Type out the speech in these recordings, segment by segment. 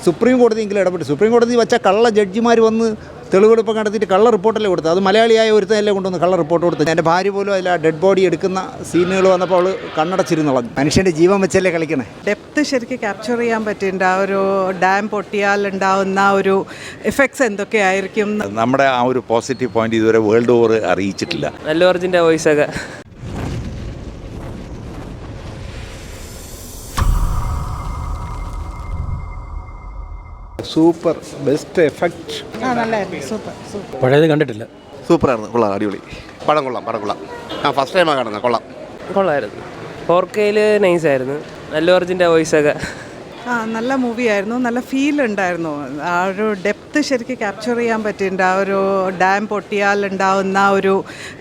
Supreme കോടതിയെങ്കിലും ഇടപെട്ട് supreme കോടതി വെച്ച കള്ള ജഡ്ജിമാർ വന്ന് തെളിവെടുപ്പ് നടത്തിയിട്ട് കള്ള റിപ്പോർട്ടല്ലേ കൊടുത്തത്. അത് മലയാളിയായ ഒരുത്തനല്ലേ കൊണ്ടുവന്ന് കള്ള റിപ്പോർട്ട് കൊടുത്തത്. എൻ്റെ ഭാര്യ പോലും അതിൽ ഡെഡ് ബോഡി എടുക്കുന്ന സീനുകൾ വന്നപ്പോൾ അവൾ കണ്ണടച്ചിരുന്നുള്ളു. മനുഷ്യൻ്റെ ജീവൻ വെച്ചല്ലേ കളിക്കണേ. ഡെപ്ത് ശരിക്കും ക്യാപ്ചർ ചെയ്യാൻ പറ്റിയിട്ടുണ്ട്. ആ ഒരു ഡാം പൊട്ടിയാൽ ഉണ്ടാവുന്ന ഒരു എഫക്ട്സ് എന്തൊക്കെയായിരിക്കും. നമ്മുടെ ആ ഒരു പോസിറ്റീവ് പോയിന്റ് ഇതുവരെ വേൾഡ് ഓവർ അറിയിച്ചിട്ടില്ല. അല്ലു അർജുൻ്റെ വോയിസൊക്കെ സൂപ്പർ ബെസ്റ്റ് എഫക്റ്റ്. പഴയത് കണ്ടിട്ടില്ല. സൂപ്പറായിരുന്നു. കൊള്ളാം, അടിപൊളി പടം. കൊള്ളാം. ആ ഫസ്റ്റ് ടൈമാണ് കാണുന്നത്. കൊള്ളായിരുന്നു. 4Kയിൽ നൈസായിരുന്നു. അല്ലു അർജുൻ്റെ വോയിസൊക്കെ നല്ല മൂവിയായിരുന്നു. നല്ല ഫീൽ ഉണ്ടായിരുന്നു. ആ ഒരു ഡെപ്ത് ശരിക്കും ക്യാപ്ചർ ചെയ്യാൻ പറ്റിയിട്ടുണ്ട്. ആ ഒരു ഡാം പൊട്ടിയാൽ ഉണ്ടാവുന്ന ഒരു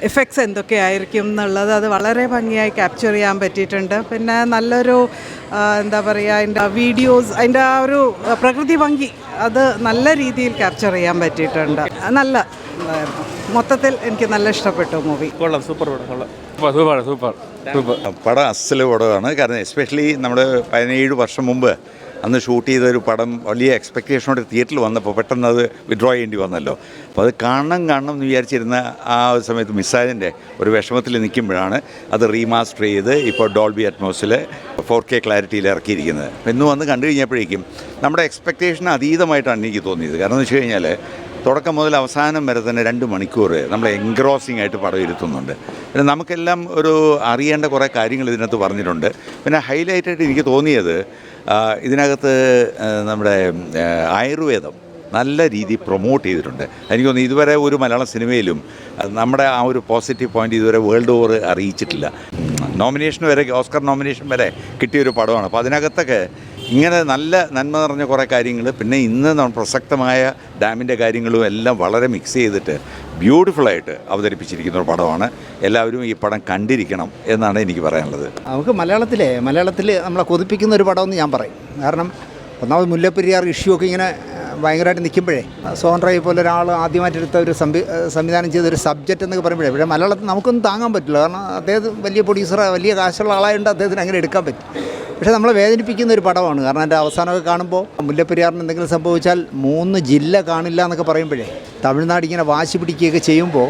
എഫക്ട്സ് എന്തൊക്കെയായിരിക്കും എന്നുള്ളത് അത് വളരെ ഭംഗിയായി ക്യാപ്ചർ ചെയ്യാൻ പറ്റിയിട്ടുണ്ട്. പിന്നെ നല്ലൊരു എന്താ പറയുക, അതിൻ്റെ വീഡിയോസ്, അതിൻ്റെ ആ ഒരു പ്രകൃതി ഭംഗി അത് നല്ല രീതിയിൽ ക്യാപ്ചർ ചെയ്യാൻ പറ്റിയിട്ടുണ്ട്. നല്ല മൊത്തത്തിൽ എനിക്ക് നല്ല ഇഷ്ടപ്പെട്ടു മൂവി. കൊള്ളാം, സൂപ്പർ പടം, കൊള്ളാം. സൂപ്പർ പടം അസല് പടമാണ്. കാരണം എസ്പെഷ്യലി നമ്മുടെ 17 വർഷം മുമ്പ് അന്ന് ഷൂട്ട് ചെയ്തൊരു പടം വലിയ എക്സ്പെക്റ്റേഷനോടെ തിയേറ്ററിൽ വന്നപ്പോൾ പെട്ടെന്ന് അത് വിഡ്രോ ചെയ്യേണ്ടി വന്നല്ലോ. അപ്പോൾ അത് കാണണം എന്ന് വിചാരിച്ചിരുന്ന ആ ഒരു സമയത്ത് മിസ്സായതിൻ്റെ ഒരു വിഷമത്തിൽ നിൽക്കുമ്പോഴാണ് അത് റീമാസ്റ്റർ ചെയ്ത് ഇപ്പോൾ ഡോൾബി അറ്റ്മോസിൽ 4K ക്ലാരിറ്റിയിൽ ഇറക്കിയിരിക്കുന്നത്. അപ്പോൾ ഇന്ന് വന്ന് കണ്ടു കഴിഞ്ഞപ്പോഴേക്കും നമ്മുടെ എക്സ്പെക്റ്റേഷന് അതീതമായിട്ടാണ് എനിക്ക് തോന്നിയത്. കാരണം എന്ന് വെച്ച് കഴിഞ്ഞാൽ തുടക്കം മുതൽ അവസാനം വരെ തന്നെ 2 മണിക്കൂർ നമ്മളെ എൻഗ്രോസിംഗ് ആയിട്ട് പടം ഇരുത്തുന്നുണ്ട്. പിന്നെ നമുക്കെല്ലാം ഒരു അറിയേണ്ട കുറേ കാര്യങ്ങൾ ഇതിനകത്ത് പറഞ്ഞിട്ടുണ്ട്. പിന്നെ ഹൈലൈറ്റായിട്ട് എനിക്ക് തോന്നിയത് ഇതിനകത്ത് നമ്മുടെ ആയുർവേദം നല്ല രീതിയിൽ പ്രൊമോട്ട് ചെയ്തിട്ടുണ്ട്. എനിക്ക് തോന്നുന്നു ഇതുവരെ ഒരു മലയാള സിനിമയിലും നമ്മുടെ ആ ഒരു പോസിറ്റീവ് പോയിന്റ് ഇതുവരെ വേൾഡ് ഓവർ അറിയിച്ചിട്ടില്ല. നോമിനേഷൻ വരെ, ഓസ്കർ നോമിനേഷൻ വരെ കിട്ടിയൊരു പടമാണ്. അപ്പോൾ അതിനകത്തൊക്കെ ഇങ്ങനെ നല്ല നന്മ നിറഞ്ഞ കുറേ കാര്യങ്ങൾ, പിന്നെ ഇന്ന് പ്രസക്തമായ ഡാമിൻ്റെ കാര്യങ്ങളും എല്ലാം വളരെ മിക്സ് ചെയ്തിട്ട് ബ്യൂട്ടിഫുള്ളായിട്ട് അവതരിപ്പിച്ചിരിക്കുന്ന ഒരു പടമാണ്. എല്ലാവരും ഈ പടം കണ്ടിരിക്കണം എന്നാണ് എനിക്ക് പറയാനുള്ളത്. നമുക്ക് മലയാളത്തിൽ നമ്മളെ കൊതിപ്പിക്കുന്ന ഒരു പടമെന്ന് ഞാൻ പറയും. കാരണം ഒന്നാമത് മുല്ലപ്പെരിയാർ ഇഷ്യൂ ഒക്കെ ഇങ്ങനെ ഭയങ്കരമായിട്ട് നിൽക്കുമ്പോഴേ സോഹൻ റായ് പോലെ ഒരാൾ ആദ്യമായിട്ടെടുത്ത ഒരു സംവിധാനം ചെയ്ത ഒരു സബ്ജക്റ്റ് എന്നൊക്കെ പറയുമ്പോഴേ പക്ഷേ മലയാളത്തിൽ നമുക്കൊന്നും താങ്ങാൻ പറ്റില്ല. കാരണം അദ്ദേഹം വലിയ പ്രൊഡ്യൂസർ, വലിയ കാശുള്ള ആളായതുകൊണ്ട് അദ്ദേഹത്തിന് അങ്ങനെ എടുക്കാൻ പറ്റും. പക്ഷേ നമ്മളെ വേദനിപ്പിക്കുന്ന ഒരു പടമാണ്. കാരണം എൻ്റെ അവസാനമൊക്കെ കാണുമ്പോൾ മുല്ലപ്പെരിയാറിന് എന്തെങ്കിലും സംഭവിച്ചാൽ 3 ജില്ല കാണില്ല എന്നൊക്കെ പറയുമ്പോഴേ തമിഴ്നാട് ഇങ്ങനെ വാശി പിടിക്കുകയൊക്കെ ചെയ്യുമ്പോൾ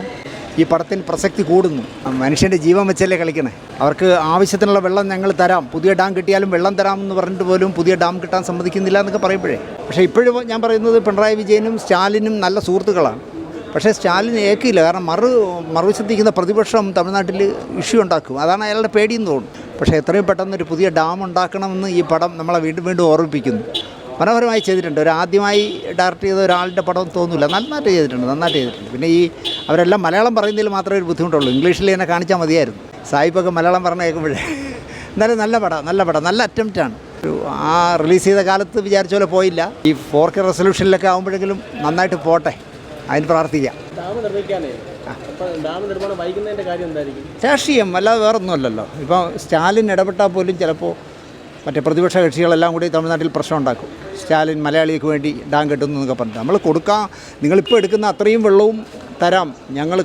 ഈ പടത്തിന് പ്രസക്തി കൂടുന്നു. മനുഷ്യൻ്റെ ജീവൻ വെച്ചല്ലേ കളിക്കണേ. അവർക്ക് ആവശ്യത്തിനുള്ള വെള്ളം ഞങ്ങൾ തരാം, പുതിയ ഡാം കിട്ടിയാലും വെള്ളം തരാമെന്ന് പറഞ്ഞിട്ട് പോലും പുതിയ ഡാം കിട്ടാൻ സമ്മതിക്കുന്നില്ല എന്നൊക്കെ പറയുമ്പോഴേ പക്ഷേ ഇപ്പോഴും ഞാൻ പറയുന്നത് പിണറായി വിജയനും സ്റ്റാലിനും നല്ല സുഹൃത്തുക്കളാണ്. പക്ഷേ സ്റ്റാലിൻ ഏക്കില്ല. കാരണം മറുവശത്തിരിക്കുന്ന പ്രതിപക്ഷം തമിഴ്നാട്ടിൽ ഇഷ്യൂ ഉണ്ടാക്കും. അതാണ് അയാളുടെ പേടിയെന്ന് തോന്നുന്നു. പക്ഷേ എത്രയും പെട്ടെന്നൊരു പുതിയ ഡാം ഉണ്ടാക്കണമെന്ന് ഈ പടം നമ്മളെ വീണ്ടും ഓർമ്മിപ്പിക്കുന്നു. മനോഹരമായി ചെയ്തിട്ടുണ്ട്. ഒരു ആദ്യമായി ഡയറക്റ്റ് ചെയ്ത ഒരാളുടെ പടം തോന്നില്ല. നന്നായിട്ട് ചെയ്തിട്ടുണ്ട്. പിന്നെ ഈ അവരെല്ലാം മലയാളം പറയുന്നതിൽ മാത്രമേ ഒരു ബുദ്ധിമുട്ടുള്ളൂ. ഇംഗ്ലീഷിൽ തന്നെ കാണിച്ചാൽ മതിയായിരുന്നു. സായിപ്പൊക്കെ മലയാളം പറഞ്ഞ് കേൾക്കുമ്പോഴേ എന്നാലും നല്ല പടം നല്ല അറ്റംപ്റ്റാണ്. ആ റിലീസ് ചെയ്ത കാലത്ത് വിചാരിച്ച പോലെ പോയില്ല. ഈ 4K റെസൊല്യൂഷനിലൊക്കെ ആകുമ്പോഴെങ്കിലും നന്നായിട്ട് പോട്ടെ, അതിന് പ്രാർത്ഥിക്കാം. രാഷ്ട്രീയം അല്ലാതെ വേറൊന്നുമല്ലല്ലോ. ഇപ്പോൾ സ്റ്റാലിൻ ഇടപെട്ടാൽ പോലും ചിലപ്പോൾ മറ്റേ പ്രതിപക്ഷ കക്ഷികളെല്ലാം കൂടി തമിഴ്നാട്ടിൽ പ്രശ്നം ഉണ്ടാക്കും. സ്റ്റാലിൻ മലയാളിക്ക് വേണ്ടി ഡാം കെട്ടുന്നു എന്നൊക്കെ പറഞ്ഞിട്ട് നമ്മൾ കൊടുക്കാം, നിങ്ങളിപ്പോൾ എടുക്കുന്ന അത്രയും വെള്ളവും തരാം, ഞങ്ങൾ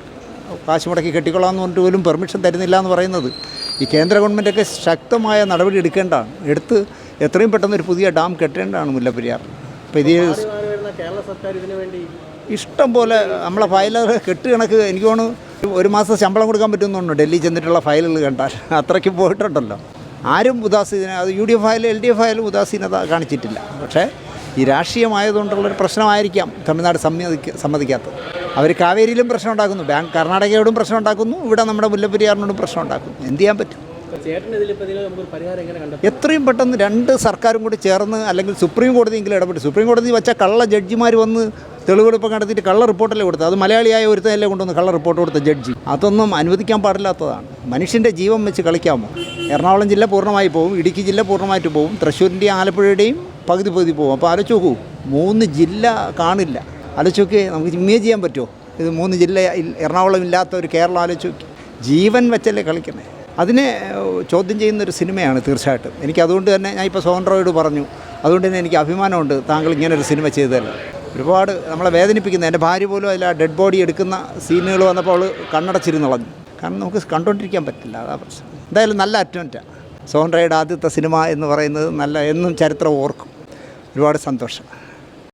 കാശ് മുടക്കി കെട്ടിക്കൊള്ളാമെന്ന് പറഞ്ഞിട്ട് പോലും പെർമിഷൻ തരുന്നില്ല എന്ന് പറയുന്നത് ഈ കേന്ദ്ര ഗവൺമെൻറ്റൊക്കെ ശക്തമായ നടപടി എടുക്കേണ്ടതാണ്. എടുത്ത് എത്രയും പെട്ടെന്ന് ഒരു പുതിയ ഡാം കെട്ടേണ്ടതാണ് മുല്ലപ്പെരിയാർ. അപ്പോൾ ഇത് കേരള സർക്കാർ ഇതിനു വേണ്ടി ഇഷ്ടം പോലെ നമ്മളെ ഫയലുകൾ കെട്ട് കണക്ക് എനിക്ക് തോന്നുന്നു 1 മാസം ശമ്പളം കൊടുക്കാൻ പറ്റുമെന്നുണ്ട് ഡൽഹി ചെന്നിട്ടുള്ള ഫയലുകൾ കണ്ടാൽ. അത്രയ്ക്ക് പോയിട്ടുണ്ടല്ലോ. ആരും ഉദാസീന, അത് UDF ആയാലും LDF ആയാലും ഉദാസീനത കാണിച്ചിട്ടില്ല. പക്ഷേ ഈ രാഷ്ട്രീയമായതുകൊണ്ടുള്ളൊരു പ്രശ്നമായിരിക്കാം തമിഴ്നാട് സമ്മതിക്കാത്തത്. അവർ കാവേരിയിലും പ്രശ്നം ഉണ്ടാക്കുന്നു, കർണാടകയോടും പ്രശ്നം ഉണ്ടാക്കുന്നു, ഇവിടെ നമ്മുടെ മുല്ലപ്പെരിയാറിനോടും പ്രശ്നം ഉണ്ടാക്കുന്നു. എന്ത് ചെയ്യാൻ പറ്റും? എത്രയും പെട്ടെന്ന് 2 സർക്കാരും കൂടി ചേർന്ന് അല്ലെങ്കിൽ സുപ്രീം കോടതിയെങ്കിലും ഇടപെട്ട് സുപ്രീം കോടതി വെച്ച കള്ള ജഡ്ജിമാർ വന്ന് തെളിവെടുപ്പ് നടത്തിയിട്ട് കള്ള റിപ്പോർട്ടല്ലേ കൊടുത്തത്. അത് മലയാളിയായ ഒരുത്തനല്ലേ കൊണ്ടുവന്ന് കള്ള റിപ്പോർട്ട് കൊടുത്ത ജഡ്ജി. അതൊന്നും അനുവദിക്കാൻ പാടില്ലാത്തതാണ്. മനുഷ്യൻ്റെ ജീവൻ വെച്ച് കളിക്കാമോ? എറണാകുളം ജില്ല പൂർണ്ണമായി പോകും, ഇടുക്കി ജില്ല പൂർണ്ണമായിട്ട് പോകും, തൃശ്ശൂരിൻ്റെയും ആലപ്പുഴയുടെയും പകുതി പോകും. അപ്പോൾ ആലോചിച്ച് നോക്കൂ, 3 ജില്ല കാണില്ല. ആലോചിച്ച് നോക്കി, നമുക്ക് ഇമേജ് ചെയ്യാൻ പറ്റുമോ? ഇത് 3 ജില്ല എറണാകുളം ഇല്ലാത്ത ഒരു കേരളം ആലോചിച്ച് നോക്കി. ജീവൻ വെച്ചല്ലേ കളിക്കണേ. അതിനെ ചോദ്യം ചെയ്യുന്നൊരു സിനിമയാണ് തീർച്ചയായിട്ടും. എനിക്കതുകൊണ്ട് തന്നെ ഞാൻ ഇപ്പോൾ സോഹൻ റായോട് പറഞ്ഞു, അതുകൊണ്ട് തന്നെ എനിക്ക് അഭിമാനമുണ്ട് താങ്കൾ ഇങ്ങനൊരു സിനിമ ചെയ്തതല്ല. ഒരുപാട് നമ്മളെ വേദനിപ്പിക്കുന്ന, എൻ്റെ ഭാര്യ പോലും അതിൽ ഡെഡ് ബോഡി എടുക്കുന്ന സീനുകൾ വന്നപ്പോൾ അവൾ കണ്ണടച്ചിരുന്നുളഞ്ഞു. കാരണം നമുക്ക് കണ്ടുകൊണ്ടിരിക്കാൻ പറ്റില്ല, അതാ പ്രശ്നം. എന്തായാലും നല്ല അറ്റംപ്റ്റാണ്. സോഹൻ റായുടെ ആദ്യത്തെ സിനിമ എന്ന് പറയുന്നത് എന്നും ചരിത്രം ഓർക്കും. ഒരുപാട് സന്തോഷം.